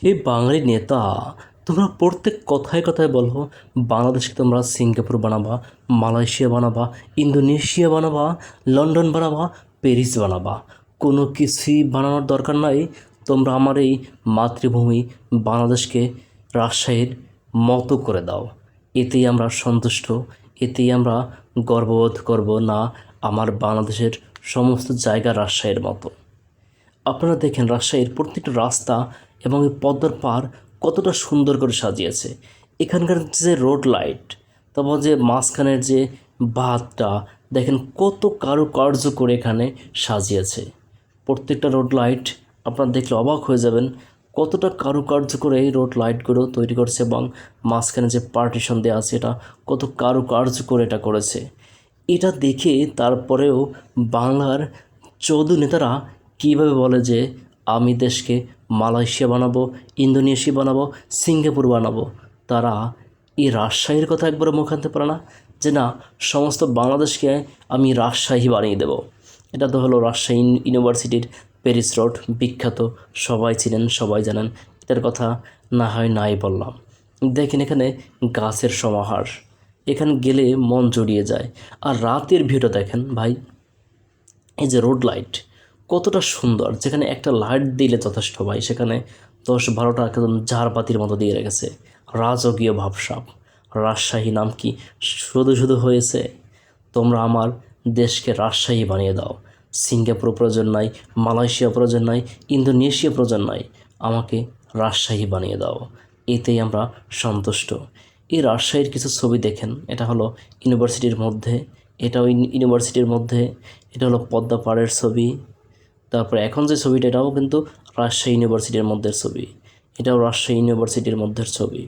হে বাঙালি নেতা, তোমরা প্রত্যেক কথায় কথায় বলো বাংলাদেশকে তোমরা সিঙ্গাপুর বানাবা, মালয়েশিয়া বানাবা, ইন্দোনেশিয়া বানাবা, লন্ডন বানাবা, প্যারিস বানাবা। কোনো কিছুই বানানোর দরকার নাই। তোমরা আমার এই মাতৃভূমি বাংলাদেশকে রাজশাহীর মতো করে দাও। এতেই আমরা সন্তুষ্ট, এতেই আমরা গর্ববোধ করব। না, আমার বাংলাদেশের সমস্ত জায়গা রাজশাহীর মতো। আপনারা দেখেন রাজশাহীর প্রত্যেকটা রাস্তা এবং এই পদ্মার পাড় কতটা সুন্দর করে সাজিয়েছে। এখানকার যে রোড লাইট, তারপর যে মাঝখানের যে বাঁধটা দেখেন কত কারুকার্য করে এখানে সাজিয়েছে। প্রত্যেকটা রোড লাইট আপনারা দেখলে অবাক হয়ে যাবেন কতটা কারুকার্য করে এই রোড লাইটগুলো তৈরি করছে, এবং মাঝখানে যে পার্টিশন দেওয়া আছে এটা কত কারুকার্য করে এটা করেছে। এটা দেখে তারপরেও বাংলার চৌধু নেতারা কীভাবে বলে যে আমি দেশকে মালয়েশিয়া বানাবো, ইন্দোনেশিয়া বানাবো, সিঙ্গাপুর বানাবো। তারা এই রাজশাহীর কথা একবারও মুখ আনতে পারে না যে না, সমস্ত বাংলাদেশকে আমি রাজশাহী বানিয়ে দেব। এটা তো হলো রাজশাহী ইউনিভার্সিটির প্যারিস রোড, বিখ্যাত, সবাই চিনেন, সবাই জানেন। এটার কথা না হয় নাই বললাম। দেখেন এখানে গাছের সমাহার, এখানে গেলে মন জড়িয়ে যায়। আর রাতের ভিউটা দেখেন ভাই, এই যে রোড লাইট কতটা সুন্দর, যেখানে একটা লাইট দিলে যথেষ্ট ভাই, সেখানে 10-12টা একদম ঝাড়বাতির মতো দিয়ে রেখেছে। রাজকীয় ভাবসাব। রাজশাহী নাম কি শুধু শুধু হয়েছে? তোমরা আমার দেশকে রাজশাহী বানিয়ে দাও। সিঙ্গাপুর প্রয়োজন নাই, মালয়েশিয়া প্রয়োজন নাই, ইন্দোনেশিয়া প্রয়োজন নাই, আমাকে রাজশাহী বানিয়ে দাও। এতেই আমরা সন্তুষ্ট। এই রাজশাহীর কিছু ছবি দেখেন, এটা হলো ইউনিভার্সিটির মধ্যে, এটাও ইউনিভার্সিটির মধ্যে, এটা হলো পদ্মা পাড়ের ছবি। তারপরে এখন যে ছবিটা এটাও কিন্তু রাজশাহী ইউনিভার্সিটির মধ্যে ছবি, এটাও রাজশাহী ইউনিভার্সিটির মধ্যে ছবি।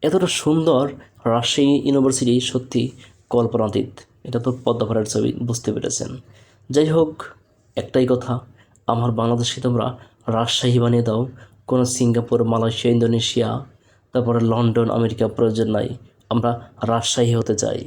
এতটা সুন্দর রাজশাহী ইউনিভার্সিটি সত্যি কল্পনাতীত। এটা তো পদ্মা পাড়ের ছবি, বুঝতে পেরেছেন। যাই হোক, একটাই কথা, আমার বাংলাদেশকে তোমরা রাজশাহী বানিয়ে দাও। কোনো সিঙ্গাপুর, মালয়েশিয়া, ইন্দোনেশিয়া, তারপরে লন্ডন, আমেরিকা প্রয়োজন নাই, আমরা রাজশাহী হতে চাই।